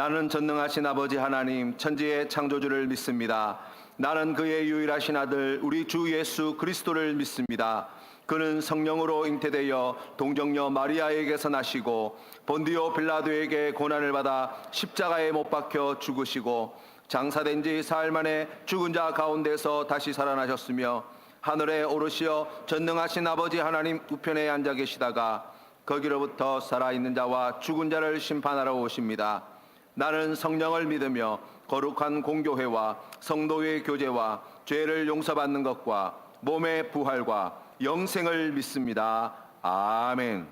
나는 전능하신 아버지 하나님 천지의 창조주를 믿습니다. 나는 그의 유일하신 아들 우리 주 예수 그리스도를 믿습니다. 그는 성령으로 잉태되어 동정녀 마리아에게서 나시고 본디오 빌라도에게 고난을 받아 십자가에 못 박혀 죽으시고 장사된 지 사흘 만에 죽은 자 가운데서 다시 살아나셨으며 하늘에 오르시어 전능하신 아버지 하나님 우편에 앉아 계시다가 거기로부터 살아있는 자와 죽은 자를 심판하러 오십니다. 나는 성령을 믿으며 거룩한 공교회와 성도의 교제와 죄를 용서받는 것과 몸의 부활과 영생을 믿습니다. 아멘.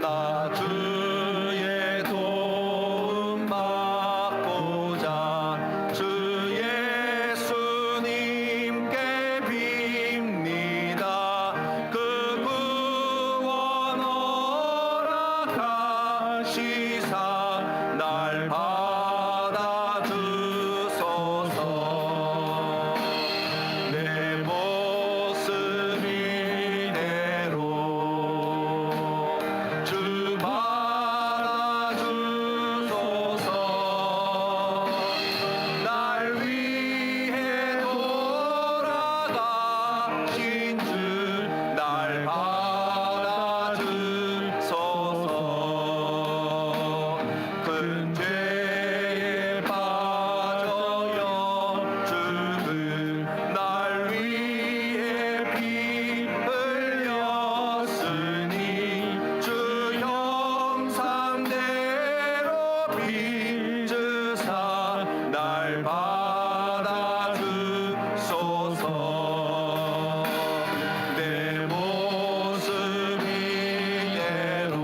나 주의 도움 받고자 주 예수님께 빕니다. 그 구원 허락하시사 날 받아주소서. 내 모습 이대로 주 받아주소서. 날 위해 돌아가신 주 날 받아주소서. 큰 죄에 빠져요 주는 날 위해 피 흘렸으니 주 형상대로 빚으사 날 받아주소서. 내 모습 이대로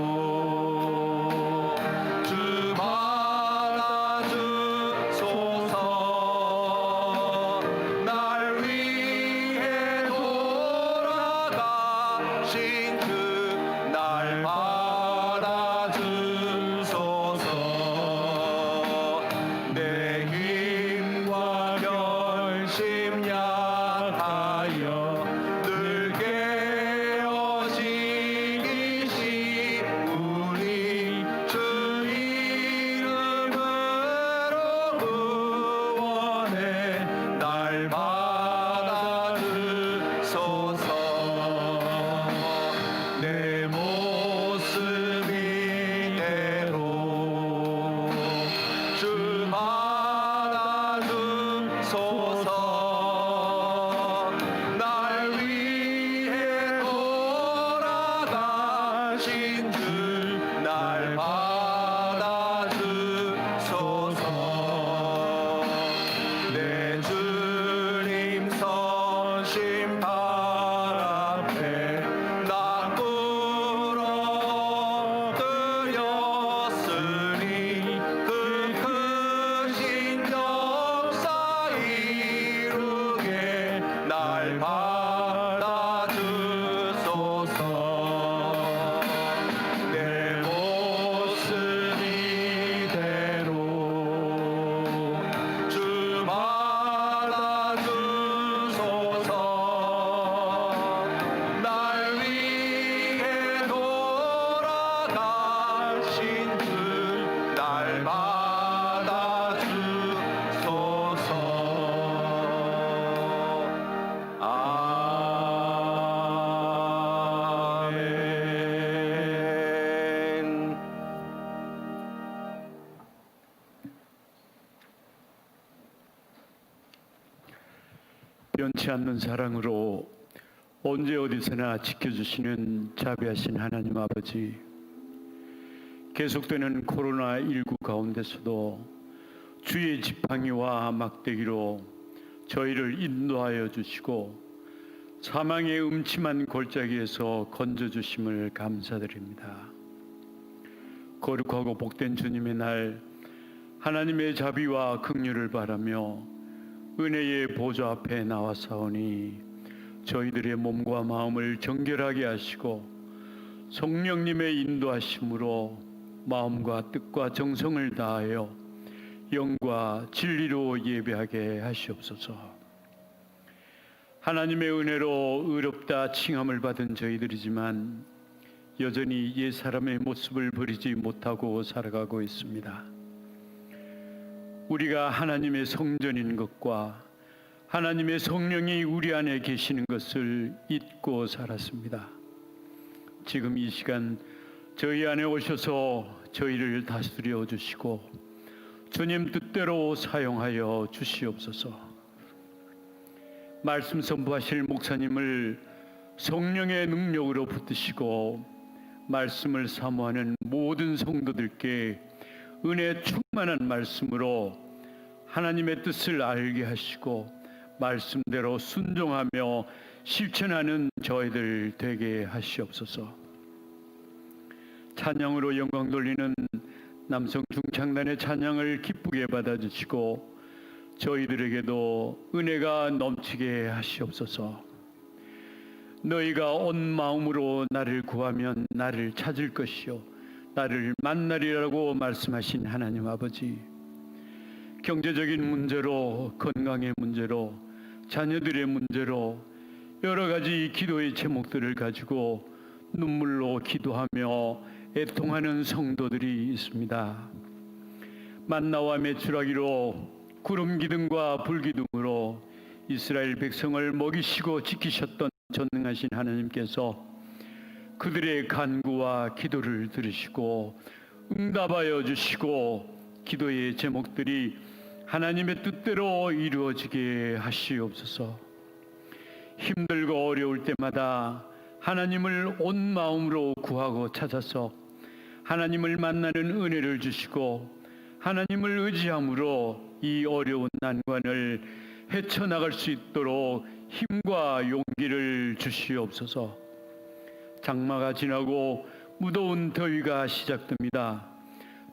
주 받아주소서. 날 위해 돌아가신 주 날 받아주소서. 내 힘과 결심 약하여 늘 깨어지기시우니 주 이름으로 구원해 날 받아주소서. 내 모습 이대로 주 받아주소서. 날 위해 돌아가신 주 날 받아주소서. 내 주님 서신 발 앞에 나 꿇어드렸으니 그 크신 역사 이루게 날 받아주소서. 내 모습 이대로 주 받아주소서. 날 위해 돌아가신 주 날 받아주소서. 아멘. 변치 않는 사랑으로 언제 어디서나 지켜주시는 자비하신 하나님 아버지, 계속되는 코로나19 가운데서도 주의 지팡이와 막대기로 저희를 인도하여 주시고 사망의 음침한 골짜기에서 건져주심을 감사드립니다. 거룩하고 복된 주님의 날, 하나님의 자비와 긍휼을 바라며 은혜의 보좌 앞에 나와사오니 저희들의 몸과 마음을 정결하게 하시고 성령님의 인도하심으로 마음과 뜻과 정성을 다하여 영과 진리로 예배하게 하시옵소서. 하나님의 은혜로 의롭다 칭함을 받은 저희들이지만 여전히 옛 사람의 모습을 버리지 못하고 살아가고 있습니다. 우리가 하나님의 성전인 것과 하나님의 성령이 우리 안에 계시는 것을 잊고 살았습니다. 지금 이 시간 저희 안에 오셔서 저희를 다스려 주시고 주님 뜻대로 사용하여 주시옵소서. 말씀 선포하실 목사님을 성령의 능력으로 붙드시고 말씀을 사모하는 모든 성도들께 은혜 충만한 말씀으로 하나님의 뜻을 알게 하시고 말씀대로 순종하며 실천하는 저희들 되게 하시옵소서. 찬양으로 영광 돌리는 남성 중창단의 찬양을 기쁘게 받아주시고 저희들에게도 은혜가 넘치게 하시옵소서. 너희가 온 마음으로 나를 구하면 나를 찾을 것이요 나를 만나리라고 말씀하신 하나님 아버지, 경제적인 문제로, 건강의 문제로, 자녀들의 문제로 여러 가지 기도의 제목들을 가지고 눈물로 기도하며 애통하는 성도들이 있습니다. 만나와 메추라기로 구름 기둥과 불 기둥으로 이스라엘 백성을 먹이시고 지키셨던 전능하신 하나님께서 그들의 간구와 기도를 들으시고 응답하여 주시고 기도의 제목들이 하나님의 뜻대로 이루어지게 하시옵소서. 힘들고 어려울 때마다 하나님을 온 마음으로 구하고 찾아서 하나님을 만나는 은혜를 주시고 하나님을 의지함으로 이 어려운 난관을 헤쳐나갈 수 있도록 힘과 용기를 주시옵소서. 장마가 지나고 무더운 더위가 시작됩니다.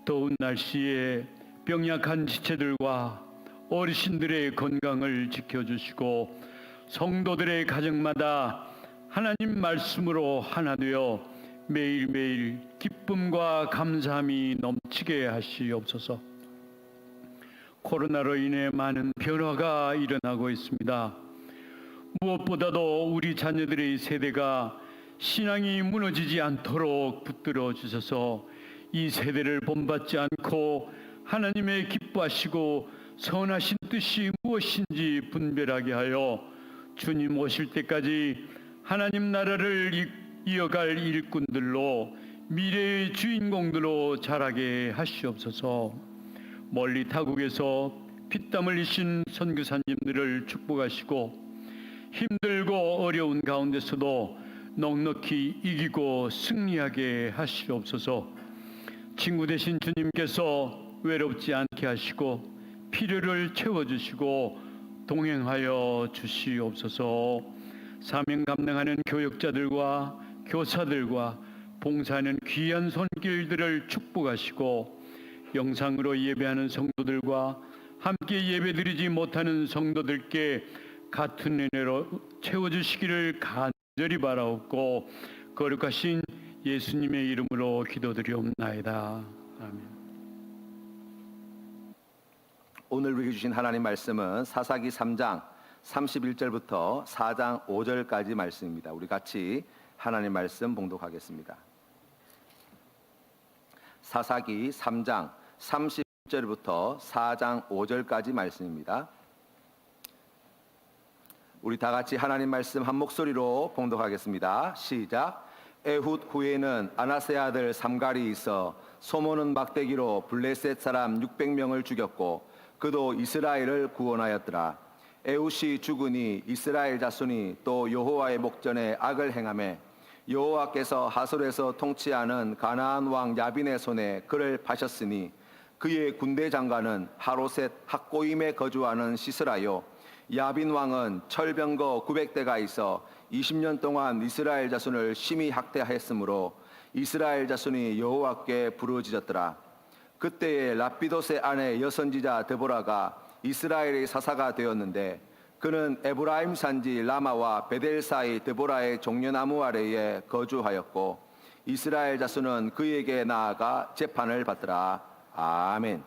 더운 날씨에 병약한 지체들과 어르신들의 건강을 지켜주시고 성도들의 가정마다 하나님 말씀으로 하나 되어 매일매일 기쁨과 감사함이 넘치게 하시옵소서. 코로나로 인해 많은 변화가 일어나고 있습니다. 무엇보다도 우리 자녀들의 세대가 신앙이 무너지지 않도록 붙들어 주셔서 이 세대를 본받지 않고 하나님의 기뻐하시고 선하신 뜻이 무엇인지 분별하게 하여 주님 오실 때까지 하나님 나라를 이어갈 일꾼들로 미래의 주인공들로 자라게 하시옵소서. 멀리 타국에서 피땀 흘리신 선교사님들을 축복하시고 힘들고 어려운 가운데서도 넉넉히 이기고 승리하게 하시옵소서. 친구 되신 주님께서 외롭지 않게 하시고 필요를 채워주시고 동행하여 주시옵소서. 사명 감당하는 교역자들과 교사들과 봉사하는 귀한 손길들을 축복하시고 영상으로 예배하는 성도들과 함께 예배드리지 못하는 성도들께 같은 은혜로 채워주시기를 간절히 바라옵고 거룩하신 예수님의 이름으로 기도드리옵나이다. 아멘. 오늘 우리에게 주신 하나님 말씀은 사사기 3장 31절부터 4장 5절까지 말씀입니다. 우리 같이 하나님 말씀 봉독하겠습니다. 사사기 3장 30절부터 4장 5절까지 말씀입니다. 우리 다 같이 하나님 말씀 한 목소리로 봉독하겠습니다. 시작. 에훗 후에는 아나세 아들 삼갈이 있어 소모는 막대기로 블레셋 사람 600명을 죽였고 그도 이스라엘을 구원하였더라. 에훗이 죽으니 이스라엘 자손이 또 여호와의 목전에 악을 행하매 여호와께서 하솔에서 통치하는 가나안 왕 야빈의 손에 그를 파셨으니 그의 군대 장관은 하로셋 학고임에 거주하는 시스라요. 야빈 왕은 철병거 900대가 있어 20년 동안 이스라엘 자손을 심히 학대하였으므로 이스라엘 자손이 여호와께 부르짖었더라. 그때에 라피도의 아내 여선지자 데보라가 이스라엘의 사사가 되었는데 그는 에브라임 산지 라마와 베델 사이 데보라의 종려나무 아래에 거주하였고 이스라엘 자손은 그에게 나아가 재판을 받더라. 아멘.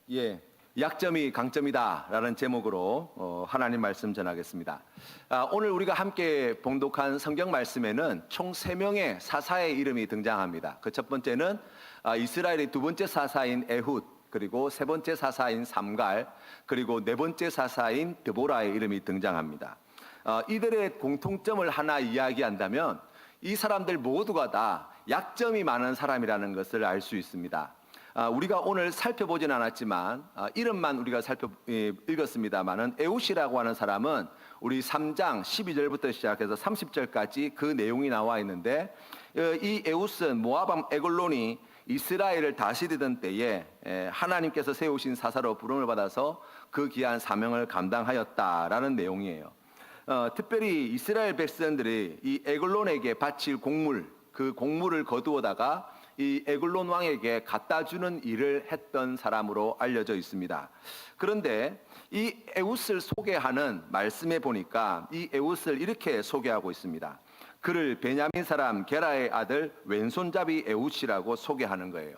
예, 약점이 강점이다라는 제목으로 하나님 말씀 전하겠습니다. 오늘 우리가 함께 봉독한 성경 말씀에는 총 3명의 사사의 이름이 등장합니다. 그 첫 번째는 이스라엘의 두 번째 사사인 에훗, 그리고 세 번째 사사인 삼갈, 그리고 네 번째 사사인 드보라의 이름이 등장합니다. 이들의 공통점을 하나 이야기한다면 이 사람들 모두가 다 약점이 많은 사람이라는 것을 알 수 있습니다. 우리가 오늘 살펴보진 않았지만 이름만 우리가 읽었습니다만은 에훗이라고 하는 사람은 우리 3장 12절부터 시작해서 30절까지 그 내용이 나와 있는데, 이 에훗은 모압 왕 에글론이 이스라엘을 다스리던 때에 하나님께서 세우신 사사로 부름을 받아서 그 귀한 사명을 감당하였다라는 내용이에요. 특별히 이스라엘 백성들이 이 에글론에게 바칠 곡물, 그 곡물을 거두어다가 이 에글론 왕에게 갖다 주는 일을 했던 사람으로 알려져 있습니다. 그런데 이 에훗을 소개하는 말씀에 보니까 이 에훗을 이렇게 소개하고 있습니다. 그를 베냐민 사람 게라의 아들 왼손잡이 에훗이라고 소개하는 거예요.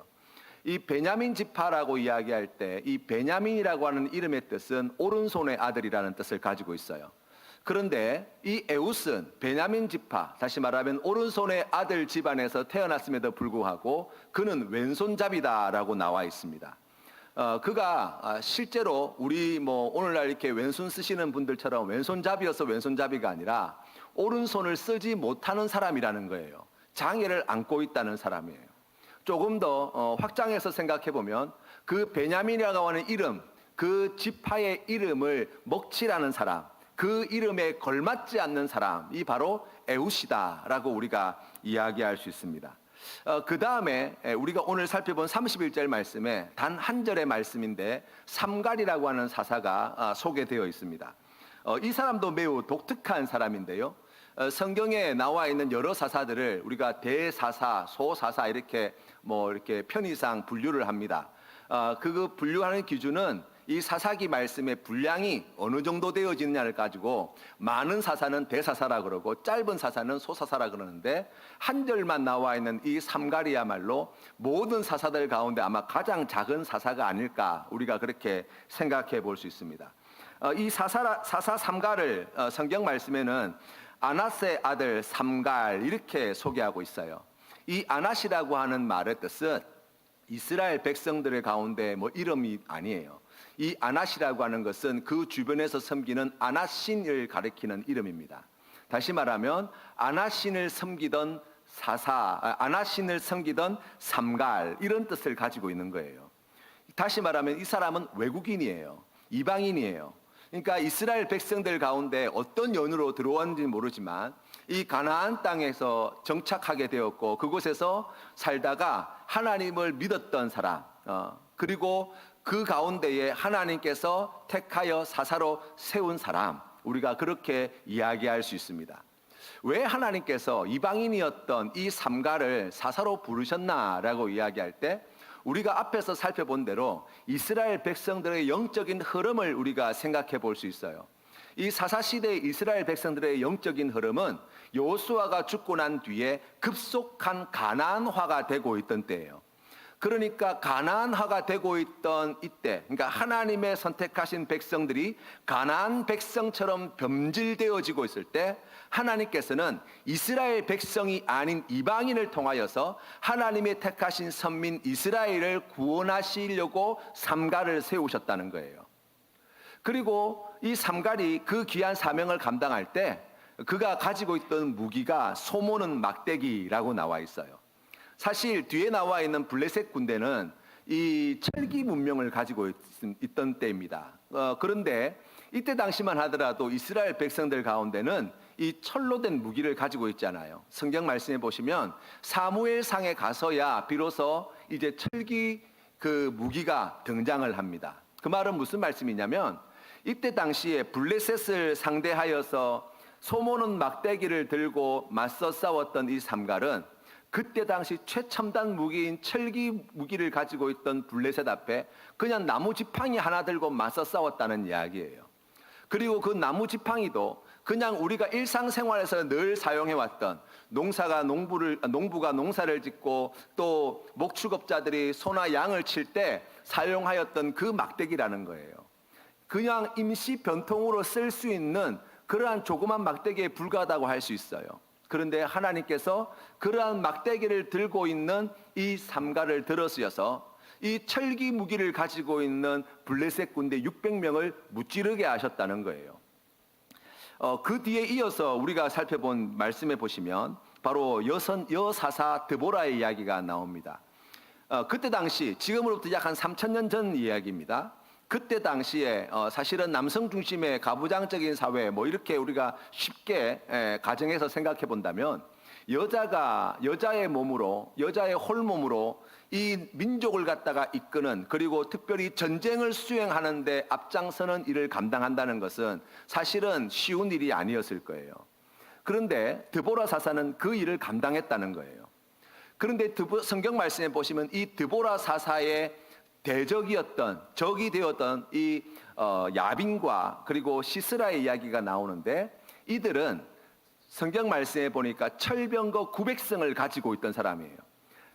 이 베냐민 지파라고 이야기할 때 이 베냐민이라고 하는 이름의 뜻은 오른손의 아들이라는 뜻을 가지고 있어요. 그런데 이 에훗은 베냐민 지파, 다시 말하면 오른손의 아들 집안에서 태어났음에도 불구하고 그는 왼손잡이다라고 나와 있습니다. 그가 실제로 우리 오늘날 이렇게 왼손 쓰시는 분들처럼 왼손잡이여서 왼손잡이가 아니라 오른손을 쓰지 못하는 사람이라는 거예요. 장애를 안고 있다는 사람이에요. 조금 더 확장해서 생각해 보면 그 베냐민이라고 하는 이름, 그 지파의 이름을 먹칠하는 사람, 그 이름에 걸맞지 않는 사람이 바로 에훗이다라고 우리가 이야기할 수 있습니다. 그 다음에 우리가 오늘 살펴본 31절 말씀에 단 한 절의 말씀인데 삼갈이라고 하는 사사가 소개되어 있습니다. 이 사람도 매우 독특한 사람인데요. 성경에 나와 있는 여러 사사들을 우리가 대사사, 소사사 이렇게 편의상 분류를 합니다. 그 분류하는 기준은 이 사사기 말씀의 분량이 어느 정도 되어지느냐를 가지고 많은 사사는 대사사라 그러고 짧은 사사는 소사사라 그러는데, 한 절만 나와 있는 이 삼갈이야말로 모든 사사들 가운데 아마 가장 작은 사사가 아닐까, 우리가 그렇게 생각해 볼 수 있습니다. 이 사사 삼갈을 성경 말씀에는 아낫의 아들 삼갈 이렇게 소개하고 있어요. 이 아낫이라고 하는 말의 뜻은 이스라엘 백성들의 가운데 이름이 아니에요. 이 아낫이라고 하는 것은 그 주변에서 섬기는 아낫신을 가리키는 이름입니다. 다시 말하면 아낫신을 섬기던 아낫신을 섬기던 삼갈, 이런 뜻을 가지고 있는 거예요. 다시 말하면 이 사람은 외국인이에요. 이방인이에요. 그러니까 이스라엘 백성들 가운데 어떤 연유로 들어왔는지 모르지만 이 가나안 땅에서 정착하게 되었고 그곳에서 살다가 하나님을 믿었던 사람, 그리고 그 가운데에 하나님께서 택하여 사사로 세운 사람, 우리가 그렇게 이야기할 수 있습니다. 왜 하나님께서 이방인이었던 이 삼갈을 사사로 부르셨나라고 이야기할 때 우리가 앞에서 살펴본 대로 이스라엘 백성들의 영적인 흐름을 우리가 생각해 볼 수 있어요. 이 사사시대의 이스라엘 백성들의 영적인 흐름은 여호수아가 죽고 난 뒤에 급속한 가나안화가 되고 있던 때예요. 그러니까 가나안화가 되고 있던 이때, 그러니까 하나님의 선택하신 백성들이 가나안 백성처럼 변질되어지고 있을 때 하나님께서는 이스라엘 백성이 아닌 이방인을 통하여서 하나님의 택하신 선민 이스라엘을 구원하시려고 삼갈을 세우셨다는 거예요. 그리고 이 삼갈이 그 귀한 사명을 감당할 때 그가 가지고 있던 무기가 소모는 막대기라고 나와 있어요. 사실 뒤에 나와 있는 블레셋 군대는 이 철기 문명을 가지고 있던 때입니다. 그런데 이때 당시만 하더라도 이스라엘 백성들 가운데는 이 철로 된 무기를 가지고 있잖아요. 성경 말씀에 보시면 사무엘상에 가서야 비로소 이제 철기 그 무기가 등장을 합니다. 그 말은 무슨 말씀이냐면 이때 당시에 블레셋을 상대하여서 소모는 막대기를 들고 맞서 싸웠던 이 삼갈은 그때 당시 최첨단 무기인 철기 무기를 가지고 있던 블레셋 앞에 그냥 나무 지팡이 하나 들고 맞서 싸웠다는 이야기예요. 그리고 그 나무 지팡이도 그냥 우리가 일상생활에서 늘 사용해왔던 농부가 농사를 짓고 또 목축업자들이 소나 양을 칠 때 사용하였던 그 막대기라는 거예요. 그냥 임시 변통으로 쓸 수 있는 그러한 조그만 막대기에 불과하다고 할 수 있어요. 그런데 하나님께서 그러한 막대기를 들고 있는 이 삼가를 들어쓰여서 이 철기 무기를 가지고 있는 블레셋 군대 600명을 무찌르게 하셨다는 거예요. 그 뒤에 이어서 우리가 살펴본 말씀에 보시면 바로 여사사 드보라의 이야기가 나옵니다. 그때 당시, 지금으로부터 약 한 3,000년 전 이야기입니다. 그때 당시에 사실은 남성 중심의 가부장적인 사회, 뭐 이렇게 우리가 쉽게 가정해서 생각해 본다면 여자가 여자의 몸으로, 여자의 홀몸으로 이 민족을 갖다가 이끄는, 그리고 특별히 전쟁을 수행하는데 앞장서는 일을 감당한다는 것은 사실은 쉬운 일이 아니었을 거예요. 그런데 드보라 사사는 그 일을 감당했다는 거예요. 그런데 성경 말씀에 보시면 이 드보라 사사의 적이 되었던 이 야빈과 그리고 시스라의 이야기가 나오는데, 이들은 성경 말씀에 보니까 철병거 900승을 가지고 있던 사람이에요.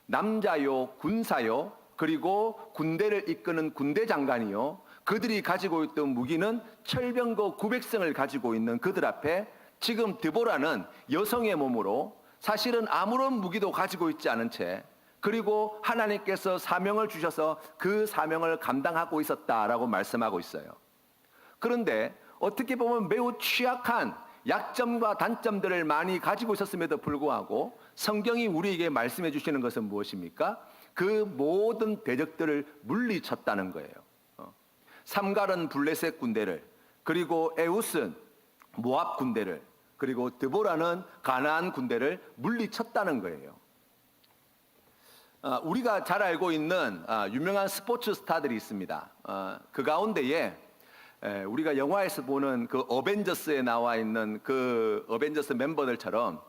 남자요, 군사요, 그리고 군대를 이끄는 군대 장관이요, 그들이 가지고 있던 무기는 철병거 900승을 가지고 있는 그들 앞에 지금 드보라는 여성의 몸으로 사실은 아무런 무기도 가지고 있지 않은 채, 그리고 하나님께서 사명을 주셔서 그 사명을 감당하고 있었다라고 말씀하고 있어요. 그런데 어떻게 보면 매우 취약한 약점과 단점들을 많이 가지고 있었음에도 불구하고 성경이 우리에게 말씀해 주시는 것은 무엇입니까? 그 모든 대적들을 물리쳤다는 거예요. 삼갈은 블레셋 군대를, 그리고 에웃은 모압 군대를, 그리고 드보라는 가나안 군대를 물리쳤다는 거예요. 우리가 잘 알고 있는 유명한 스포츠 스타들이 있습니다. 그 가운데에 우리가 영화에서 보는 그 어벤져스에 나와 있는 그 어벤져스 멤버들처럼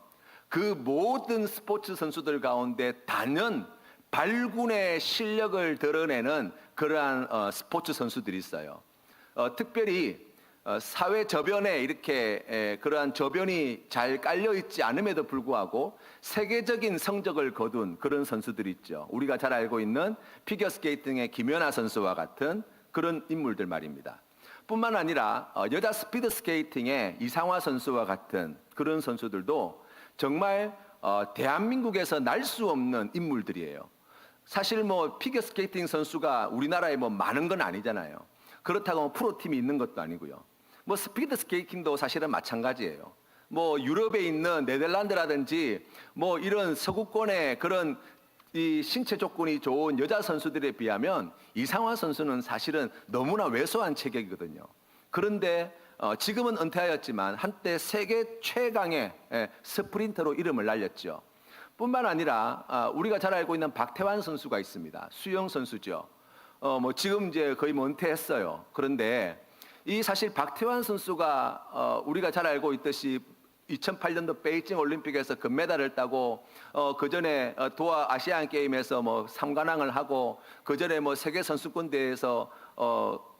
그 모든 스포츠 선수들 가운데 단연 발군의 실력을 드러내는 그러한 스포츠 선수들이 있어요. 특별히 사회 저변에 이렇게 그러한 저변이 잘 깔려 있지 않음에도 불구하고 세계적인 성적을 거둔 그런 선수들이 있죠. 우리가 잘 알고 있는 피겨스케이팅의 김연아 선수와 같은 그런 인물들 말입니다. 뿐만 아니라 여자 스피드 스케이팅의 이상화 선수와 같은 그런 선수들도 정말 대한민국에서 날 수 없는 인물들이에요. 사실 뭐 피겨스케이팅 선수가 우리나라에 뭐 많은 건 아니잖아요. 그렇다고 프로팀이 있는 것도 아니고요. 뭐 스피드 스케이팅도 사실은 마찬가지예요. 뭐 유럽에 있는 네덜란드라든지 뭐 이런 서구권의 그런 이 신체 조건이 좋은 여자 선수들에 비하면 이상화 선수는 사실은 너무나 왜소한 체격이거든요. 그런데 지금은 은퇴하였지만 한때 세계 최강의 스프린터로 이름을 날렸죠. 뿐만 아니라 우리가 잘 알고 있는 박태환 선수가 있습니다. 수영 선수죠. 뭐 지금 이제 거의 뭐 은퇴했어요. 그런데 이 사실 박태환 선수가 우리가 잘 알고 있듯이 2008년도 베이징 올림픽에서 금메달을 따고 그 전에 도하 아시안 게임에서 뭐 3관왕을 하고 그 전에 뭐 세계 선수권 대회에서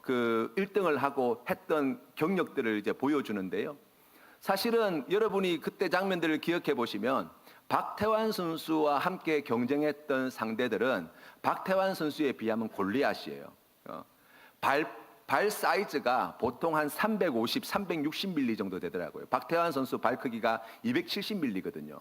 그 1등을 하고 했던 경력들을 이제 보여주는데요. 사실은 여러분이 그때 장면들을 기억해 보시면 박태환 선수와 함께 경쟁했던 상대들은 박태환 선수에 비하면 골리앗이에요. 발 사이즈가 보통 한 350, 360mm 정도 되더라고요. 박태환 선수 발 크기가 270mm거든요.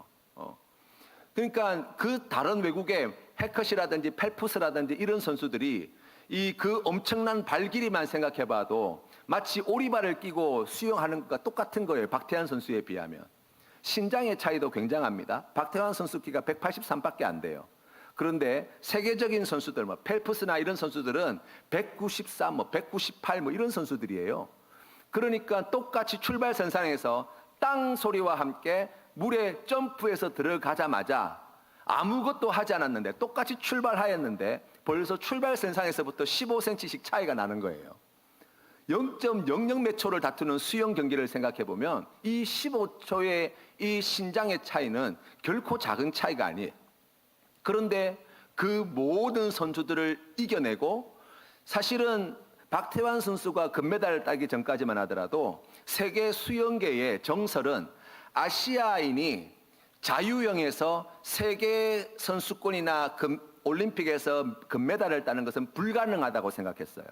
그러니까 그 다른 외국의 해커시라든지 펠프스라든지 이런 선수들이 이 그 엄청난 발 길이만 생각해봐도 마치 오리발을 끼고 수영하는 것과 똑같은 거예요. 박태환 선수에 비하면. 신장의 차이도 굉장합니다. 박태환 선수 키가 183밖에 안 돼요. 그런데 세계적인 선수들, 뭐 펠프스나 이런 선수들은 193, 뭐 198, 뭐 이런 선수들이에요. 그러니까 똑같이 출발선상에서 땅 소리와 함께 물에 점프해서 들어가자마자 아무것도 하지 않았는데 똑같이 출발하였는데 벌써 출발선상에서부터 15cm씩 차이가 나는 거예요. 0.00 몇 초를 다투는 수영 경기를 생각해 보면 이 15초의 이 신장의 차이는 결코 작은 차이가 아니에요. 그런데 그 모든 선수들을 이겨내고 사실은 박태환 선수가 금메달을 따기 전까지만 하더라도 세계 수영계의 정설은 아시아인이 자유형에서 세계 선수권이나 올림픽에서 금메달을 따는 것은 불가능하다고 생각했어요.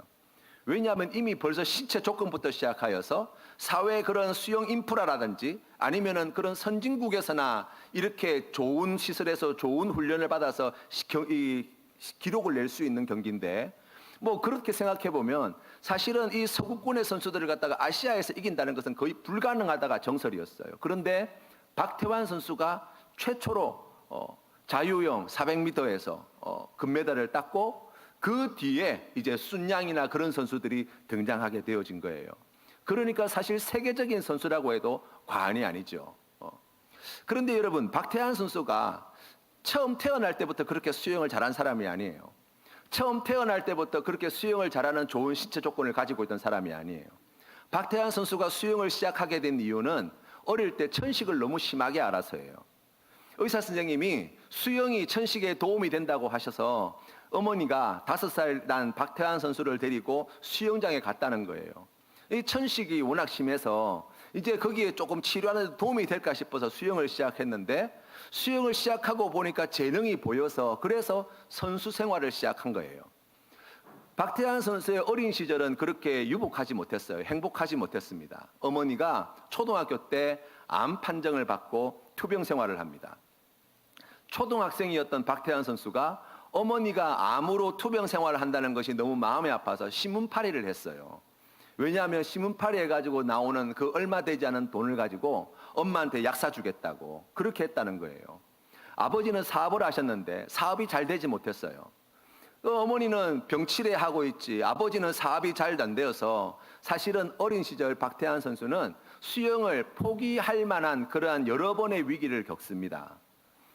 왜냐하면 이미 벌써 신체 조건부터 시작하여서 사회 그런 수영 인프라라든지 아니면은 그런 선진국에서나 이렇게 좋은 시설에서 좋은 훈련을 받아서 기록을 낼 수 있는 경기인데, 뭐 그렇게 생각해 보면 사실은 이 서구권의 선수들을 갖다가 아시아에서 이긴다는 것은 거의 불가능하다가 정설이었어요. 그런데 박태환 선수가 최초로 자유형 400m에서 금메달을 땄고, 그 뒤에 이제 순양이나 그런 선수들이 등장하게 되어진 거예요. 그러니까 사실 세계적인 선수라고 해도 과언이 아니죠. 그런데 여러분, 박태환 선수가 처음 태어날 때부터 그렇게 수영을 잘한 사람이 아니에요. 처음 태어날 때부터 그렇게 수영을 잘하는 좋은 신체 조건을 가지고 있던 사람이 아니에요. 박태환 선수가 수영을 시작하게 된 이유는 어릴 때 천식을 너무 심하게 알아서예요. 의사 선생님이 수영이 천식에 도움이 된다고 하셔서 어머니가 5살 난 박태환 선수를 데리고 수영장에 갔다는 거예요. 이 천식이 워낙 심해서 이제 거기에 조금 치료하는 데 도움이 될까 싶어서 수영을 시작했는데, 수영을 시작하고 보니까 재능이 보여서 그래서 선수 생활을 시작한 거예요. 박태환 선수의 어린 시절은 그렇게 유복하지 못했어요. 행복하지 못했습니다. 어머니가 초등학교 때 암 판정을 받고 투병 생활을 합니다. 초등학생이었던 박태환 선수가 어머니가 암으로 투병 생활을 한다는 것이 너무 마음이 아파서 신문팔이를 했어요. 왜냐하면 신문팔이 해가지고 나오는 그 얼마 되지 않은 돈을 가지고 엄마한테 약 사주겠다고 그렇게 했다는 거예요. 아버지는 사업을 하셨는데 사업이 잘 되지 못했어요. 어머니는 병치레 하고 있지 아버지는 사업이 잘 안 되어서 사실은 어린 시절 박태환 선수는 수영을 포기할 만한 그러한 여러 번의 위기를 겪습니다.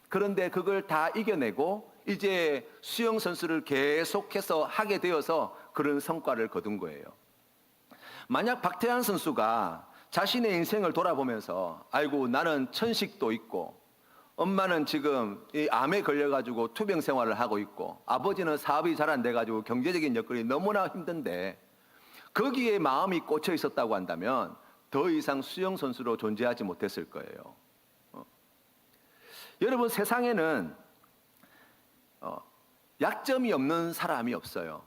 그런데 그걸 다 이겨내고 이제 수영 선수를 계속해서 하게 되어서 그런 성과를 거둔 거예요. 만약 박태환 선수가 자신의 인생을 돌아보면서 아이고 나는 천식도 있고 엄마는 지금 이 암에 걸려가지고 투병 생활을 하고 있고 아버지는 사업이 잘 안 돼가지고 경제적인 여건이 너무나 힘든데 거기에 마음이 꽂혀 있었다고 한다면 더 이상 수영 선수로 존재하지 못했을 거예요. 여러분, 세상에는 약점이 없는 사람이 없어요.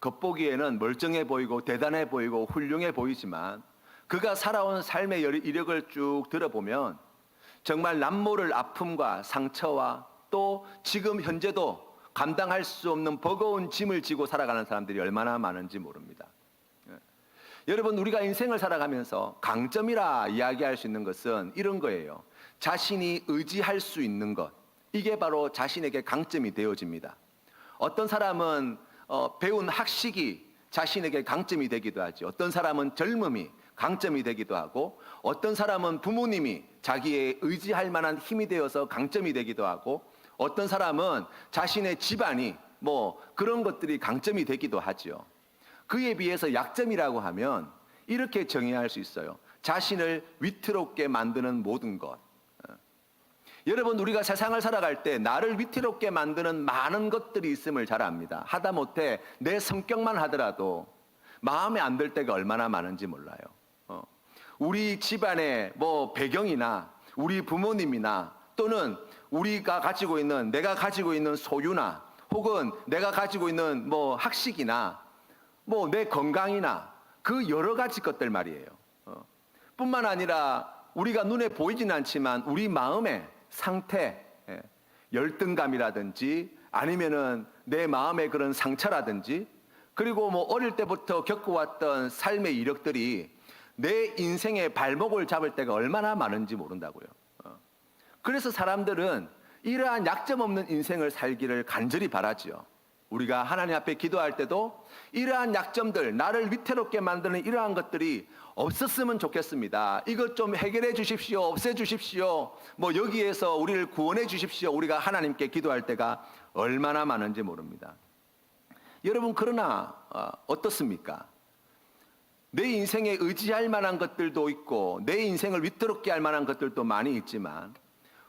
겉보기에는 멀쩡해 보이고 대단해 보이고 훌륭해 보이지만 그가 살아온 삶의 이력을 쭉 들어보면 정말 남모를 아픔과 상처와 또 지금 현재도 감당할 수 없는 버거운 짐을 지고 살아가는 사람들이 얼마나 많은지 모릅니다. 여러분, 우리가 인생을 살아가면서 강점이라 이야기할 수 있는 것은 이런 거예요. 자신이 의지할 수 있는 것, 이게 바로 자신에게 강점이 되어집니다. 어떤 사람은 배운 학식이 자신에게 강점이 되기도 하죠. 어떤 사람은 젊음이 강점이 되기도 하고 어떤 사람은 부모님이 자기의 의지할 만한 힘이 되어서 강점이 되기도 하고 어떤 사람은 자신의 집안이 뭐 그런 것들이 강점이 되기도 하죠. 그에 비해서 약점이라고 하면 이렇게 정의할 수 있어요. 자신을 위태롭게 만드는 모든 것. 여러분, 우리가 세상을 살아갈 때 나를 위태롭게 만드는 많은 것들이 있음을 잘 압니다. 하다못해 내 성격만 하더라도 마음에 안 들 때가 얼마나 많은지 몰라요. 우리 집안의 뭐 배경이나 우리 부모님이나 또는 우리가 가지고 있는 내가 가지고 있는 소유나 혹은 내가 가지고 있는 뭐 학식이나 뭐 내 건강이나 그 여러 가지 것들 말이에요. 뿐만 아니라 우리가 눈에 보이지는 않지만 우리 마음의 상태, 열등감이라든지 아니면은 내 마음의 그런 상처라든지 그리고 뭐 어릴 때부터 겪어왔던 삶의 이력들이 내 인생의 발목을 잡을 때가 얼마나 많은지 모른다고요. 그래서 사람들은 이러한 약점 없는 인생을 살기를 간절히 바라지요. 우리가 하나님 앞에 기도할 때도 이러한 약점들, 나를 위태롭게 만드는 이러한 것들이 없었으면 좋겠습니다. 이것 좀 해결해 주십시오. 없애 주십시오. 뭐 여기에서 우리를 구원해 주십시오. 우리가 하나님께 기도할 때가 얼마나 많은지 모릅니다. 여러분, 그러나 어떻습니까? 내 인생에 의지할 만한 것들도 있고 내 인생을 위태롭게 할 만한 것들도 많이 있지만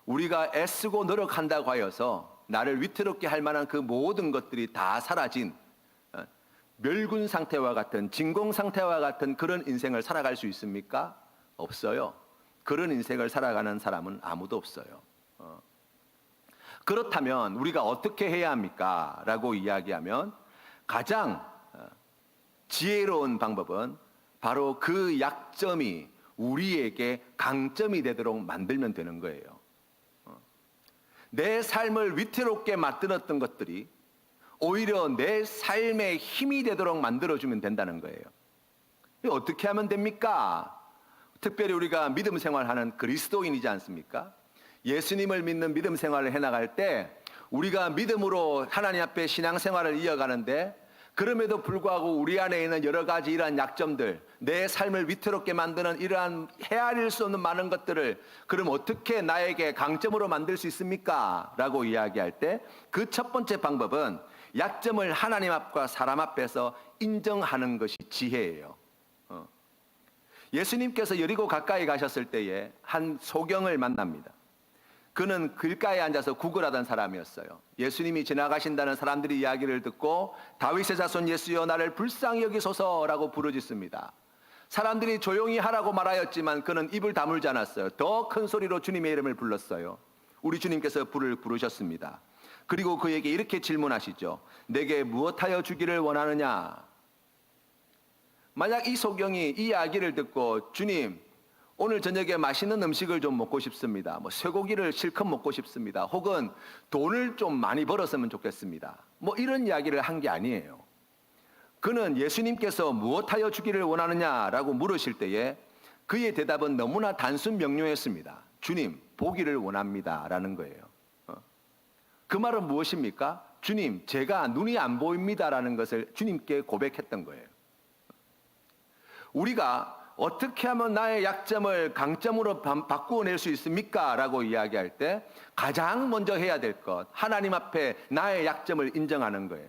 우리가 애쓰고 노력한다고 하여서 나를 위태롭게 할 만한 그 모든 것들이 다 사라진 멸군 상태와 같은, 진공 상태와 같은 그런 인생을 살아갈 수 있습니까? 없어요. 그런 인생을 살아가는 사람은 아무도 없어요. 그렇다면 우리가 어떻게 해야 합니까? 라고 이야기하면 가장 지혜로운 방법은 바로 그 약점이 우리에게 강점이 되도록 만들면 되는 거예요. 내 삶을 위태롭게 만들었던 것들이 오히려 내 삶의 힘이 되도록 만들어주면 된다는 거예요. 어떻게 하면 됩니까? 특별히 우리가 믿음 생활하는 그리스도인이지 않습니까? 예수님을 믿는 믿음 생활을 해나갈 때 우리가 믿음으로 하나님 앞에 신앙생활을 이어가는데, 그럼에도 불구하고 우리 안에 있는 여러 가지 이러한 약점들, 내 삶을 위태롭게 만드는 이러한 헤아릴 수 없는 많은 것들을 그럼 어떻게 나에게 강점으로 만들 수 있습니까? 라고 이야기할 때 그 첫 번째 방법은 약점을 하나님 앞과 사람 앞에서 인정하는 것이 지혜예요. 예수님께서 여리고 가까이 가셨을 때에 한 소경을 만납니다. 그는 길가에 앉아서 구걸하던 사람이었어요. 예수님이 지나가신다는 사람들이 이야기를 듣고 다윗의 자손 예수여 나를 불쌍히 여기소서라고 부르짖습니다. 사람들이 조용히 하라고 말하였지만 그는 입을 다물지 않았어요. 더 큰 소리로 주님의 이름을 불렀어요. 우리 주님께서 불을 부르셨습니다. 그리고 그에게 이렇게 질문하시죠. 내게 무엇하여 주기를 원하느냐? 만약 이 소경이 이 이야기를 듣고 주님, 오늘 저녁에 맛있는 음식을 좀 먹고 싶습니다. 쇠고기를 실컷 먹고 싶습니다. 혹은 돈을 좀 많이 벌었으면 좋겠습니다. 이런 이야기를 한 게 아니에요. 그는 예수님께서 무엇하여 주기를 원하느냐라고 물으실 때에 그의 대답은 너무나 단순 명료했습니다. 주님, 보기를 원합니다. 라는 거예요. 그 말은 무엇입니까? 주님, 제가 눈이 안 보입니다. 라는 것을 주님께 고백했던 거예요. 우리가 어떻게 하면 나의 약점을 강점으로 바꾸어낼 수 있습니까? 라고 이야기할 때 가장 먼저 해야 될 것, 하나님 앞에 나의 약점을 인정하는 거예요.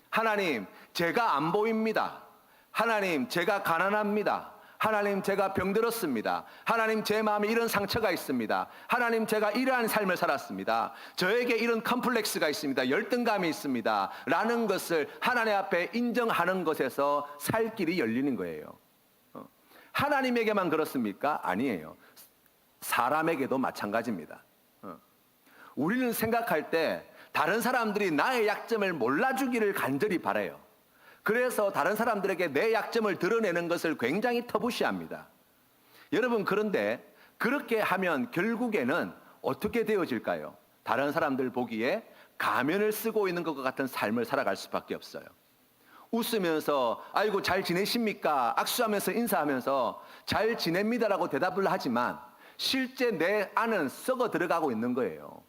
하나님, 제가 안 보입니다. 하나님, 제가 가난합니다. 하나님, 제가 병들었습니다. 하나님, 제 마음에 이런 상처가 있습니다. 하나님, 제가 이러한 삶을 살았습니다. 저에게 이런 컴플렉스가 있습니다. 열등감이 있습니다. 라는 것을 하나님 앞에 인정하는 것에서 살 길이 열리는 거예요. 하나님에게만 그렇습니까? 아니에요. 사람에게도 마찬가지입니다. 우리는 생각할 때 다른 사람들이 나의 약점을 몰라주기를 간절히 바라요. 그래서 다른 사람들에게 내 약점을 드러내는 것을 굉장히 터부시합니다. 여러분, 그런데 그렇게 하면 결국에는 어떻게 되어질까요? 다른 사람들 보기에 가면을 쓰고 있는 것과 같은 삶을 살아갈 수밖에 없어요. 웃으면서 아이고 잘 지내십니까? 악수하면서 인사하면서 잘 지냅니다라고 대답을 하지만 실제 내 안은 썩어 들어가고 있는 거예요.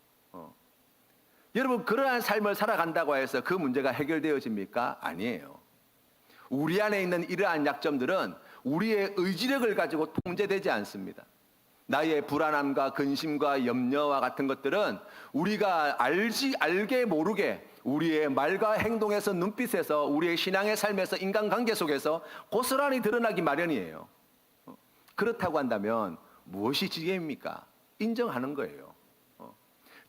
여러분, 그러한 삶을 살아간다고 해서 그 문제가 해결되어집니까? 아니에요. 우리 안에 있는 이러한 약점들은 우리의 의지력을 가지고 통제되지 않습니다. 나의 불안함과 근심과 염려와 같은 것들은 우리가 알게 모르게 우리의 말과 행동에서, 눈빛에서, 우리의 신앙의 삶에서, 인간관계 속에서 고스란히 드러나기 마련이에요. 그렇다고 한다면 무엇이 지혜입니까? 인정하는 거예요.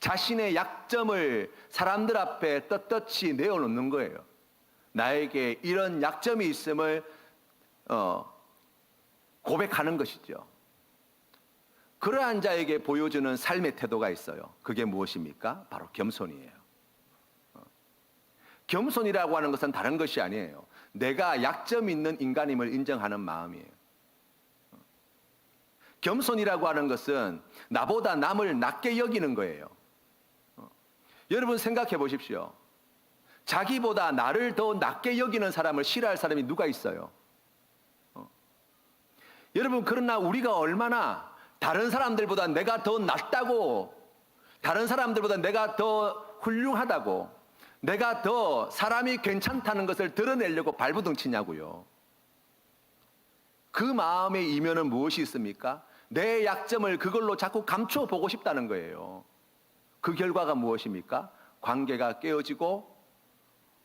자신의 약점을 사람들 앞에 떳떳이 내어놓는 거예요. 나에게 이런 약점이 있음을 고백하는 것이죠. 그러한 자에게 보여주는 삶의 태도가 있어요. 그게 무엇입니까? 바로 겸손이에요. 겸손이라고 하는 것은 다른 것이 아니에요. 내가 약점 있는 인간임을 인정하는 마음이에요. 겸손이라고 하는 것은 나보다 남을 낮게 여기는 거예요. 여러분 생각해 보십시오. 자기보다 나를 더 낮게 여기는 사람을 싫어할 사람이 누가 있어요? 여러분, 그러나 우리가 얼마나 다른 사람들보다 내가 더 낫다고, 다른 사람들보다 내가 더 훌륭하다고, 내가 더 사람이 괜찮다는 것을 드러내려고 발부둥 치냐고요. 그 마음의 이면은 무엇이 있습니까? 내 약점을 그걸로 자꾸 감추어 보고 싶다는 거예요. 그 결과가 무엇입니까? 관계가 깨어지고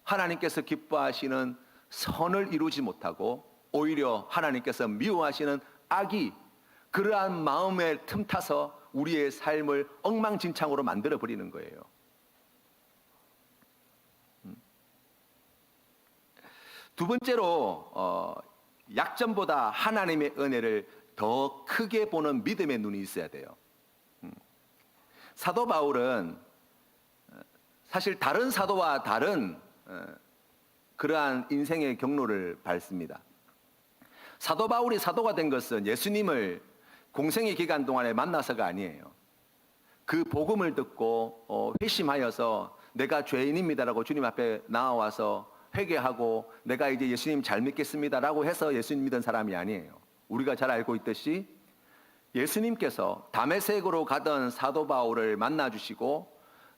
하나님께서 기뻐하시는 선을 이루지 못하고 오히려 하나님께서 미워하시는 악이 그러한 마음에 틈타서 우리의 삶을 엉망진창으로 만들어버리는 거예요. 두 번째로 약점보다 하나님의 은혜를 더 크게 보는 믿음의 눈이 있어야 돼요. 사도 바울은 사실 다른 사도와 다른 그러한 인생의 경로를 밟습니다. 사도 바울이 사도가 된 것은 예수님을 공생의 기간 동안에 만나서가 아니에요. 그 복음을 듣고 회심하여서 내가 죄인입니다라고 주님 앞에 나와서 회개하고 내가 이제 예수님 잘 믿겠습니다라고 해서 예수님 믿은 사람이 아니에요. 우리가 잘 알고 있듯이 예수님께서 다메섹으로 가던 사도 바울을 만나주시고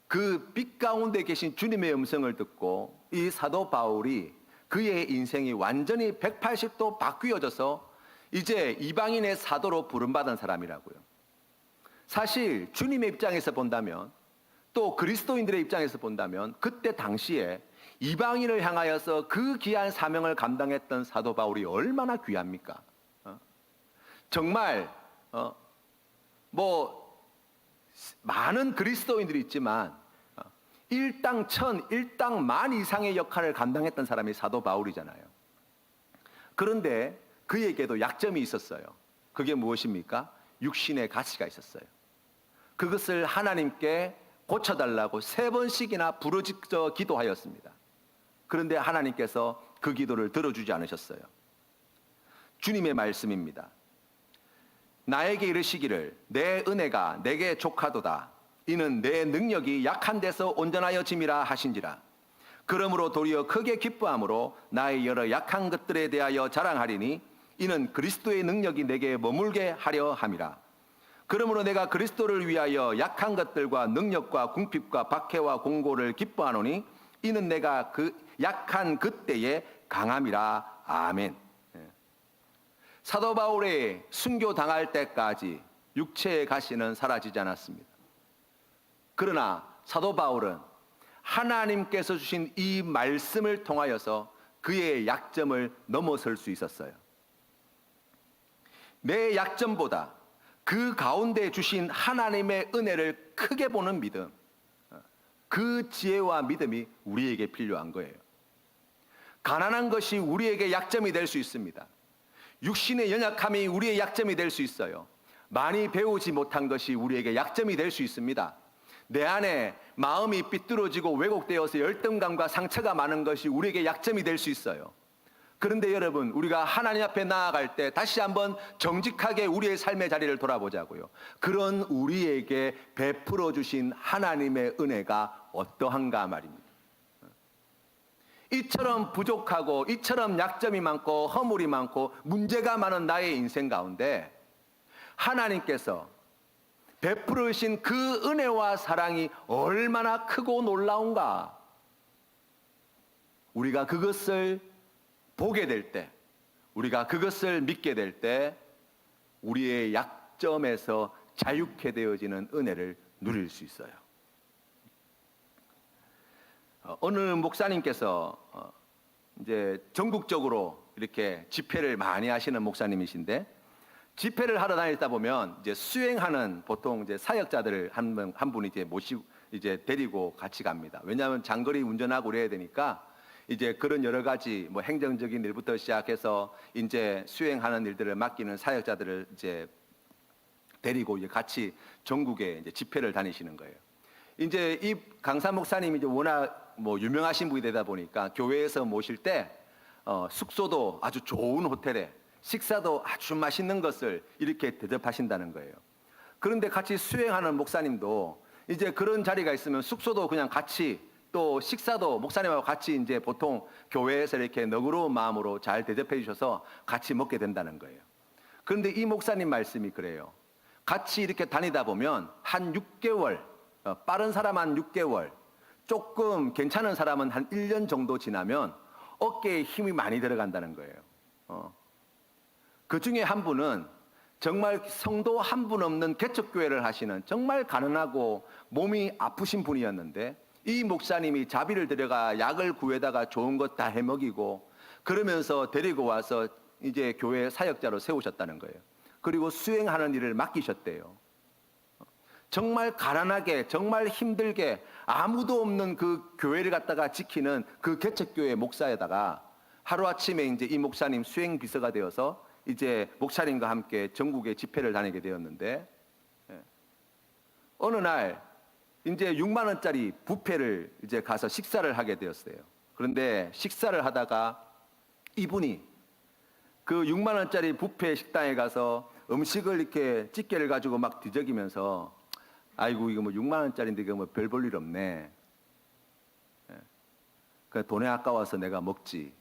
그 빛 가운데 계신 주님의 음성을 듣고 이 사도 바울이 그의 인생이 완전히 180도 바뀌어져서 이제 이방인의 사도로 부름받은 사람이라고요. 사실 주님의 입장에서 본다면 또 그리스도인들의 입장에서 본다면 그때 당시에 이방인을 향하여서 그 귀한 사명을 감당했던 사도 바울이 얼마나 귀합니까? 정말 많은 그리스도인들이 있지만 일당 천, 일당 만 이상의 역할을 감당했던 사람이 사도 바울이잖아요. 그런데 그에게도 약점이 있었어요. 그게 무엇입니까? 육신의 가치가 있었어요. 그것을 하나님께 고쳐달라고 3번씩이나 부르짖어 기도하였습니다. 그런데 하나님께서 그 기도를 들어주지 않으셨어요. 주님의 말씀입니다. 나에게 이르시기를 내 은혜가 내게 족하도다. 이는 내 능력이 약한 데서 온전하여 짐이라 하신지라. 그러므로 도리어 크게 기뻐함으로 나의 여러 약한 것들에 대하여 자랑하리니 이는 그리스도의 능력이 내게 머물게 하려 함이라. 그러므로 내가 그리스도를 위하여 약한 것들과 능력과 궁핍과 박해와 공고를 기뻐하노니 이는 내가 그 약한 그때에 강함이라. 아멘. 사도 바울의 순교 당할 때까지 육체의 가시는 사라지지 않았습니다. 그러나 사도 바울은 하나님께서 주신 이 말씀을 통하여서 그의 약점을 넘어설 수 있었어요. 내 약점보다 그 가운데 주신 하나님의 은혜를 크게 보는 믿음, 그 지혜와 믿음이 우리에게 필요한 거예요. 가난한 것이 우리에게 약점이 될 수 있습니다. 육신의 연약함이 우리의 약점이 될 수 있어요. 많이 배우지 못한 것이 우리에게 약점이 될 수 있습니다. 내 안에 마음이 삐뚤어지고 왜곡되어서 열등감과 상처가 많은 것이 우리에게 약점이 될 수 있어요. 그런데 여러분, 우리가 하나님 앞에 나아갈 때 다시 한번 정직하게 우리의 삶의 자리를 돌아보자고요. 그런 우리에게 베풀어 주신 하나님의 은혜가 어떠한가 말입니다. 이처럼 부족하고 이처럼 약점이 많고 허물이 많고 문제가 많은 나의 인생 가운데 하나님께서 베풀으신 그 은혜와 사랑이 얼마나 크고 놀라운가. 우리가 그것을 보게 될 때, 우리가 그것을 믿게 될 때 우리의 약점에서 자유케 되어지는 은혜를 누릴 수 있어요. 어느 목사님께서 이제 전국적으로 이렇게 집회를 많이 하시는 목사님이신데, 집회를 하러 다니다 보면 이제 수행하는 보통 이제 사역자들을 한 분이 이제 모시고 이제 데리고 같이 갑니다. 왜냐하면 장거리 운전하고 그래야 되니까 이제 그런 여러 가지 뭐 행정적인 일부터 시작해서 이제 수행하는 일들을 맡기는 사역자들을 이제 데리고 이제 같이 전국에 이제 집회를 다니시는 거예요. 이제 이 강사 목사님이 이제 워낙 뭐 유명하신 분이 되다 보니까 교회에서 모실 때 숙소도 아주 좋은 호텔에 식사도 아주 맛있는 것을 이렇게 대접하신다는 거예요. 그런데 같이 수행하는 목사님도 이제 그런 자리가 있으면 숙소도 그냥 같이 또 식사도 목사님하고 같이 이제 보통 교회에서 이렇게 너그러운 마음으로 잘 대접해 주셔서 같이 먹게 된다는 거예요. 그런데 이 목사님 말씀이 그래요. 같이 이렇게 다니다 보면 한 6개월, 빠른 사람 한 6개월, 조금 괜찮은 사람은 한 1년 정도 지나면 어깨에 힘이 많이 들어간다는 거예요. 그 중에 한 분은 정말 성도 한 분 없는 개척교회를 하시는 정말 가난하고 몸이 아프신 분이었는데, 이 목사님이 자비를 들여가 약을 구해다가 좋은 것 다 해먹이고 그러면서 데리고 와서 이제 교회 사역자로 세우셨다는 거예요. 그리고 수행하는 일을 맡기셨대요. 정말 가난하게 정말 힘들게 아무도 없는 그 교회를 갖다가 지키는 그 개척교회 목사에다가 하루아침에 이제 이 목사님 수행 비서가 되어서 이제 목사님과 함께 전국에 집회를 다니게 되었는데, 어느 날 이제 6만 원짜리 뷔페를 이제 가서 식사를 하게 되었어요. 그런데 식사를 하다가 이분이 그 6만 원짜리 뷔페 식당에 가서 음식을 이렇게 집게를 가지고 막 뒤적이면서, 아이고 이거 뭐 6만 원짜리인데 이거 뭐 별 볼 일 없네. 그 돈이 아까워서 내가 먹지.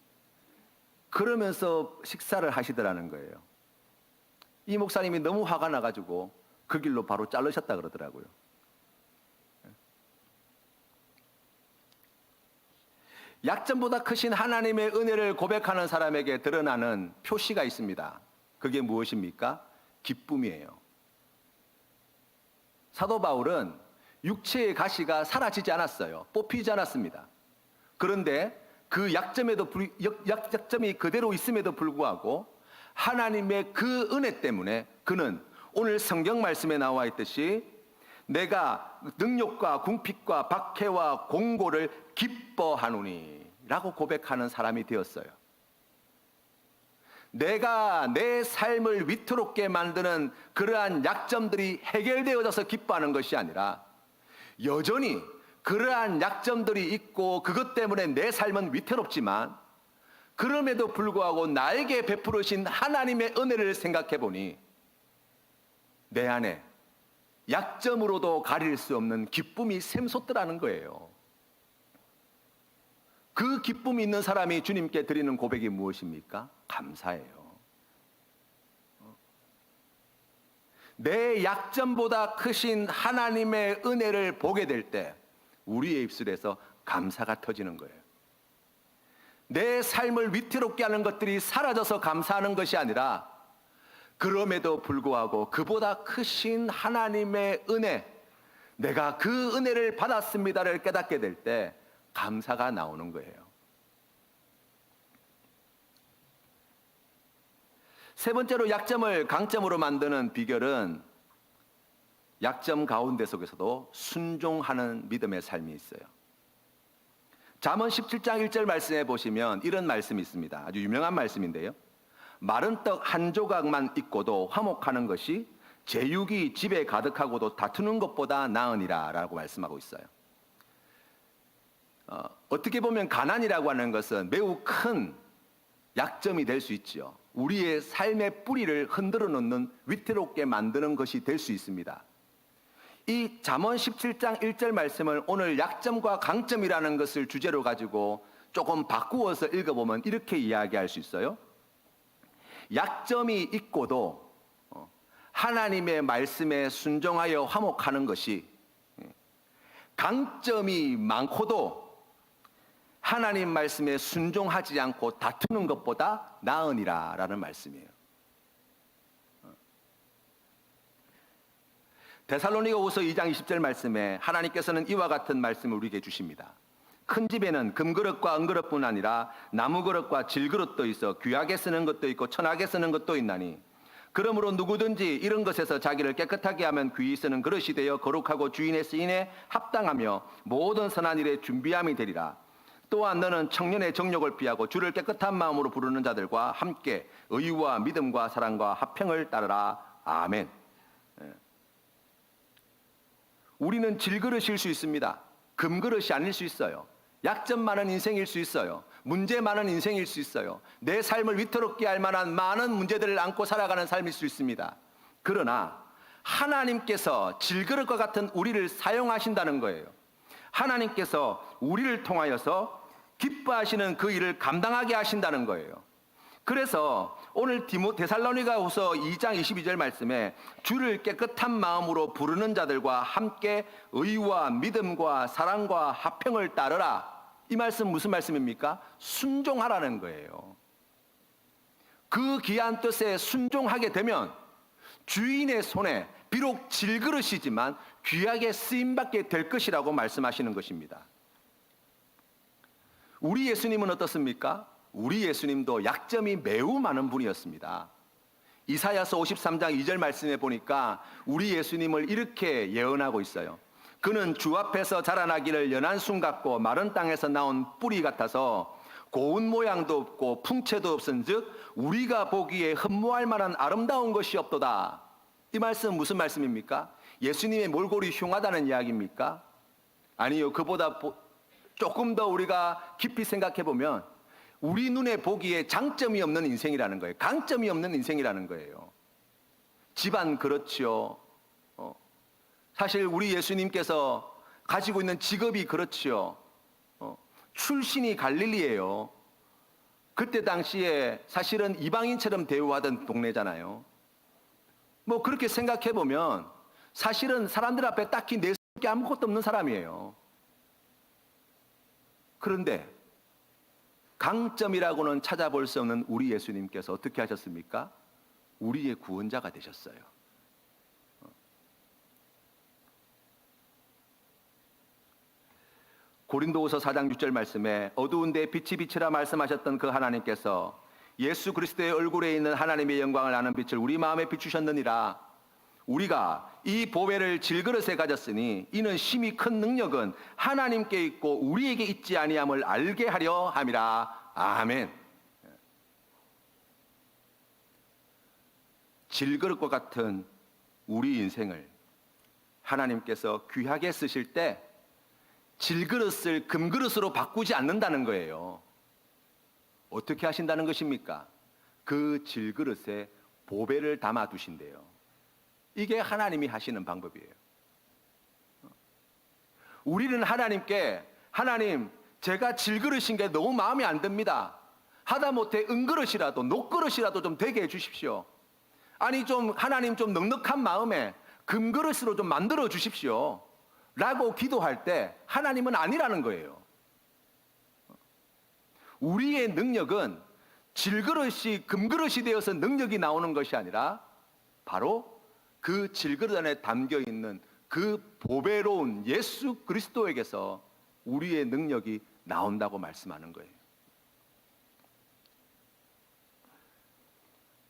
그러면서 식사를 하시더라는 거예요. 이 목사님이 너무 화가 나가지고 그 길로 바로 자르셨다 그러더라고요. 약점보다 크신 하나님의 은혜를 고백하는 사람에게 드러나는 표시가 있습니다. 그게 무엇입니까? 기쁨이에요. 사도 바울은 육체의 가시가 사라지지 않았어요. 뽑히지 않았습니다. 그런데 그 약점이 그대로 있음에도 불구하고 하나님의 그 은혜 때문에 그는 오늘 성경 말씀에 나와 있듯이 내가 능력과 궁핍과 박해와 공고를 기뻐하노니 라고 고백하는 사람이 되었어요. 내가 내 삶을 위태롭게 만드는 그러한 약점들이 해결되어져서 기뻐하는 것이 아니라 여전히 그러한 약점들이 있고 그것 때문에 내 삶은 위태롭지만 그럼에도 불구하고 나에게 베풀으신 하나님의 은혜를 생각해 보니 내 안에 약점으로도 가릴 수 없는 기쁨이 샘솟더라는 거예요. 그 기쁨이 있는 사람이 주님께 드리는 고백이 무엇입니까? 감사예요. 내 약점보다 크신 하나님의 은혜를 보게 될 때 우리의 입술에서 감사가 터지는 거예요. 내 삶을 위태롭게 하는 것들이 사라져서 감사하는 것이 아니라 그럼에도 불구하고 그보다 크신 하나님의 은혜, 내가 그 은혜를 받았습니다를 깨닫게 될 때 감사가 나오는 거예요. 세 번째로 약점을 강점으로 만드는 비결은 약점 가운데 속에서도 순종하는 믿음의 삶이 있어요. 잠언 17장 1절 말씀에 보시면 이런 말씀이 있습니다. 아주 유명한 말씀인데요. 마른 떡 한 조각만 있고도 화목하는 것이 제육이 집에 가득하고도 다투는 것보다 나으니라 라고 말씀하고 있어요. 어떻게 보면 가난이라고 하는 것은 매우 큰 약점이 될 수 있죠. 우리의 삶의 뿌리를 흔들어 놓는 위태롭게 만드는 것이 될 수 있습니다. 이 잠언 17장 1절 말씀을 오늘 약점과 강점이라는 것을 주제로 가지고 조금 바꾸어서 읽어보면 이렇게 이야기할 수 있어요. 약점이 있고도 하나님의 말씀에 순종하여 화목하는 것이 강점이 많고도 하나님 말씀에 순종하지 않고 다투는 것보다 나으니라 라는 말씀이에요. 데살로니가후서 2장 20절 말씀에 하나님께서는 이와 같은 말씀을 우리에게 주십니다. 큰 집에는 금그릇과 은그릇뿐 아니라 나무그릇과 질그릇도 있어 귀하게 쓰는 것도 있고 천하게 쓰는 것도 있나니 그러므로 누구든지 이런 것에서 자기를 깨끗하게 하면 귀히 쓰는 그릇이 되어 거룩하고 주인의 쓰임에 합당하며 모든 선한 일에 준비함이 되리라. 또한 너는 청년의 정욕을 피하고 주를 깨끗한 마음으로 부르는 자들과 함께 의와 믿음과 사랑과 화평을 따르라. 아멘. 우리는 질그릇일 수 있습니다. 금그릇이 아닐 수 있어요. 약점 많은 인생일 수 있어요. 문제 많은 인생일 수 있어요. 내 삶을 위태롭게 할 만한 많은 문제들을 안고 살아가는 삶일 수 있습니다. 그러나 하나님께서 질그릇과 같은 우리를 사용하신다는 거예요. 하나님께서 우리를 통하여서 기뻐하시는 그 일을 감당하게 하신다는 거예요. 그래서 오늘 데살로니가후서 2장 22절 말씀에 주를 깨끗한 마음으로 부르는 자들과 함께 의와 믿음과 사랑과 화평을 따르라. 이 말씀 무슨 말씀입니까? 순종하라는 거예요. 그 귀한 뜻에 순종하게 되면 주인의 손에 비록 질그릇이지만 귀하게 쓰임받게 될 것이라고 말씀하시는 것입니다. 우리 예수님은 어떻습니까? 우리 예수님도 약점이 매우 많은 분이었습니다. 이사야서 53장 2절 말씀에 보니까 우리 예수님을 이렇게 예언하고 있어요. 그는 주 앞에서 자라나기를 연한 순 같고 마른 땅에서 나온 뿌리 같아서 고운 모양도 없고 풍채도 없은즉 우리가 보기에 흠모할 만한 아름다운 것이 없도다. 이 말씀은 무슨 말씀입니까? 예수님의 몰골이 흉하다는 이야기입니까? 아니요. 그보다 조금 더 우리가 깊이 생각해 보면 우리 눈에 보기에 장점이 없는 인생이라는 거예요. 강점이 없는 인생이라는 거예요. 집안 그렇지요. 사실 우리 예수님께서 가지고 있는 직업이 그렇지요. 출신이 갈릴리예요. 그때 당시에 사실은 이방인처럼 대우하던 동네잖아요. 뭐 그렇게 생각해 보면 사실은 사람들 앞에 딱히 내세울 게 아무것도 없는 사람이에요. 그런데 강점이라고는 찾아볼 수 없는 우리 예수님께서 어떻게 하셨습니까? 우리의 구원자가 되셨어요. 고린도후서 4장 6절 말씀에 어두운 데 빛이 비치라 말씀하셨던 그 하나님께서 예수 그리스도의 얼굴에 있는 하나님의 영광을 아는 빛을 우리 마음에 비추셨느니라. 우리가 이 보배를 질그릇에 가졌으니 이는 심히 큰 능력은 하나님께 있고 우리에게 있지 아니함을 알게 하려 함이라. 아멘. 질그릇과 같은 우리 인생을 하나님께서 귀하게 쓰실 때 질그릇을 금그릇으로 바꾸지 않는다는 거예요. 어떻게 하신다는 것입니까? 그 질그릇에 보배를 담아 두신대요. 이게 하나님이 하시는 방법이에요. 우리는 하나님께 하나님 제가 질그릇인 게 너무 마음에 안 듭니다. 하다못해 은그릇이라도 녹그릇이라도 좀 되게 해 주십시오. 아니 좀 하나님 좀 넉넉한 마음에 금그릇으로 좀 만들어 주십시오 라고 기도할 때 하나님은 아니라는 거예요. 우리의 능력은 질그릇이 금그릇이 되어서 능력이 나오는 것이 아니라 바로 그 질그릇 안에 담겨 있는 그 보배로운 예수 그리스도에게서 우리의 능력이 나온다고 말씀하는 거예요.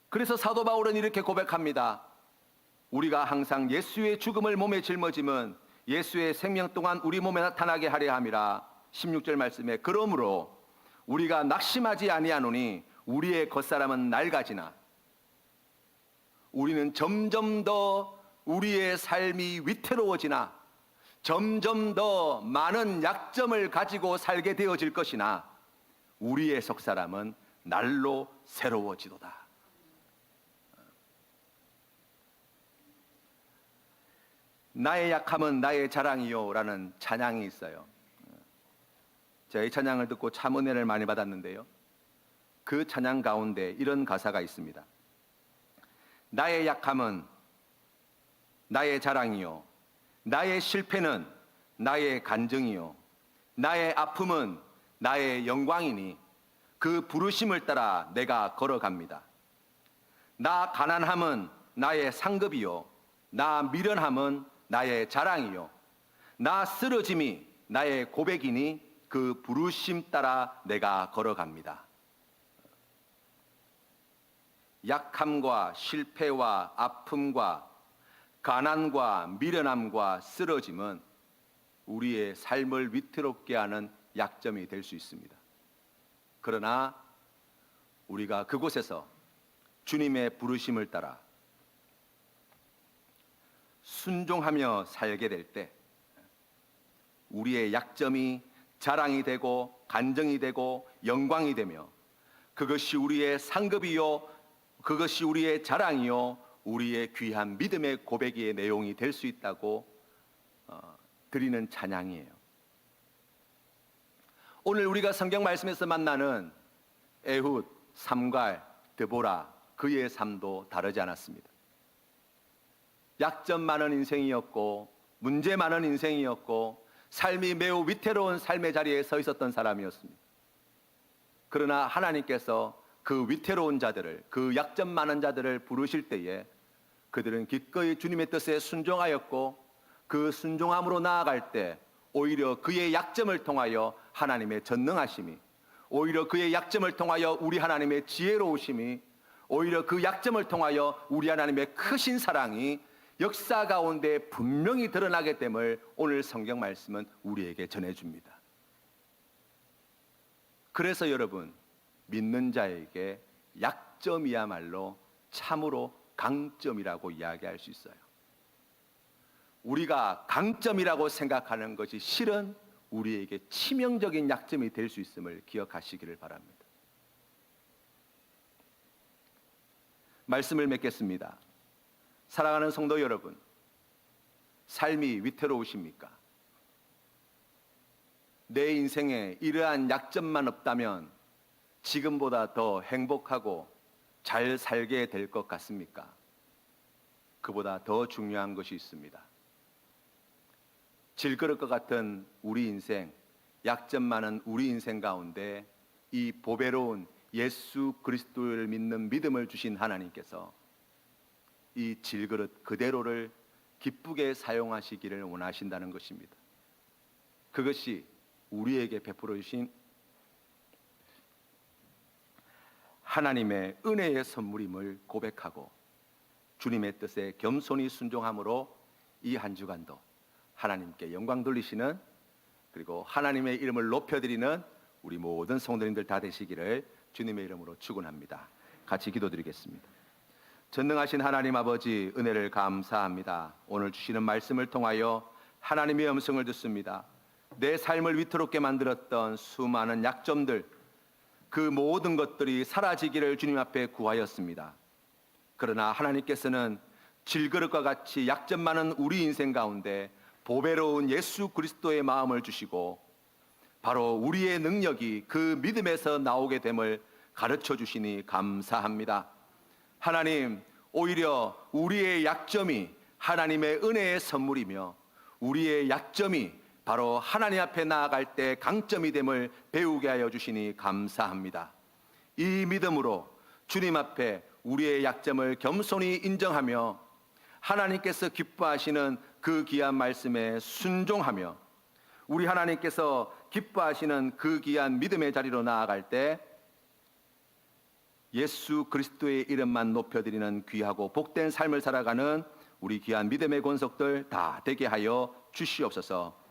그래서 사도 바울은 이렇게 고백합니다. 우리가 항상 예수의 죽음을 몸에 짊어짐은 예수의 생명 동안 우리 몸에 나타나게 하려 함이라. 16절 말씀에 그러므로 우리가 낙심하지 아니하노니 우리의 겉사람은 낡아지나 우리는 점점 더 우리의 삶이 위태로워지나 점점 더 많은 약점을 가지고 살게 되어질 것이나 우리의 속사람은 날로 새로워지도다. 나의 약함은 나의 자랑이요 라는 찬양이 있어요. 제가 이 찬양을 듣고 참 은혜를 많이 받았는데요. 그 찬양 가운데 이런 가사가 있습니다. 나의 약함은 나의 자랑이요 나의 실패는 나의 간증이요 나의 아픔은 나의 영광이니 그 부르심을 따라 내가 걸어갑니다. 나 가난함은 나의 상급이요 나 미련함은 나의 자랑이요 나 쓰러짐이 나의 고백이니 그 부르심 따라 내가 걸어갑니다. 약함과 실패와 아픔과 가난과 미련함과 쓰러짐은 우리의 삶을 위태롭게 하는 약점이 될 수 있습니다. 그러나 우리가 그곳에서 주님의 부르심을 따라 순종하며 살게 될 때 우리의 약점이 자랑이 되고 간증이 되고 영광이 되며 그것이 우리의 상급이요 그것이 우리의 자랑이요 우리의 귀한 믿음의 고백의 내용이 될 수 있다고 드리는 찬양이에요. 오늘 우리가 성경 말씀에서 만나는 에훗, 삼갈, 드보라 그의 삶도 다르지 않았습니다. 약점 많은 인생이었고 문제 많은 인생이었고 삶이 매우 위태로운 삶의 자리에 서 있었던 사람이었습니다. 그러나 하나님께서 그 위태로운 자들을 그 약점 많은 자들을 부르실 때에 그들은 기꺼이 주님의 뜻에 순종하였고 그 순종함으로 나아갈 때 오히려 그의 약점을 통하여 하나님의 전능하심이 오히려 그의 약점을 통하여 우리 하나님의 지혜로우심이 오히려 그 약점을 통하여 우리 하나님의 크신 사랑이 역사 가운데 분명히 드러나게 됨을 오늘 성경 말씀은 우리에게 전해줍니다. 그래서 여러분, 믿는 자에게 약점이야말로 참으로 강점이라고 이야기할 수 있어요. 우리가 강점이라고 생각하는 것이 실은 우리에게 치명적인 약점이 될 수 있음을 기억하시기를 바랍니다. 말씀을 맺겠습니다. 사랑하는 성도 여러분, 삶이 위태로우십니까? 내 인생에 이러한 약점만 없다면 지금보다 더 행복하고 잘 살게 될 것 같습니까? 그보다 더 중요한 것이 있습니다. 질그릇 것 같은 우리 인생, 약점 많은 우리 인생 가운데 이 보배로운 예수 그리스도를 믿는 믿음을 주신 하나님께서 이 질그릇 그대로를 기쁘게 사용하시기를 원하신다는 것입니다. 그것이 우리에게 베풀어 주신 하나님의 은혜의 선물임을 고백하고 주님의 뜻에 겸손히 순종함으로 이 한 주간도 하나님께 영광 돌리시는, 그리고 하나님의 이름을 높여드리는 우리 모든 성도님들 다 되시기를 주님의 이름으로 축원합니다. 같이 기도드리겠습니다. 전능하신 하나님 아버지, 은혜를 감사합니다. 오늘 주시는 말씀을 통하여 하나님의 음성을 듣습니다. 내 삶을 위태롭게 만들었던 수많은 약점들, 그 모든 것들이 사라지기를 주님 앞에 구하였습니다. 그러나 하나님께서는 질그릇과 같이 약점 많은 우리 인생 가운데 보배로운 예수 그리스도의 마음을 주시고 바로 우리의 능력이 그 믿음에서 나오게 됨을 가르쳐 주시니 감사합니다. 하나님, 오히려 우리의 약점이 하나님의 은혜의 선물이며 우리의 약점이 바로 하나님 앞에 나아갈 때 강점이 됨을 배우게 하여 주시니 감사합니다. 이 믿음으로 주님 앞에 우리의 약점을 겸손히 인정하며 하나님께서 기뻐하시는 그 귀한 말씀에 순종하며 우리 하나님께서 기뻐하시는 그 귀한 믿음의 자리로 나아갈 때 예수 그리스도의 이름만 높여드리는 귀하고 복된 삶을 살아가는 우리 귀한 믿음의 권속들 다 되게 하여 주시옵소서.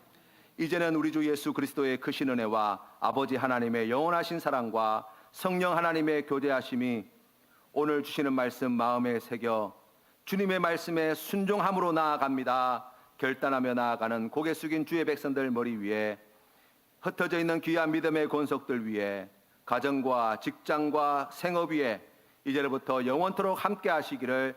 이제는 우리 주 예수 그리스도의 크신 은혜와 아버지 하나님의 영원하신 사랑과 성령 하나님의 교제하심이 오늘 주시는 말씀 마음에 새겨 주님의 말씀에 순종함으로 나아갑니다. 결단하며 나아가는 고개 숙인 주의 백성들 머리 위에, 흩어져 있는 귀한 믿음의 권속들 위에, 가정과 직장과 생업 위에 이제부터 영원토록 함께 하시기를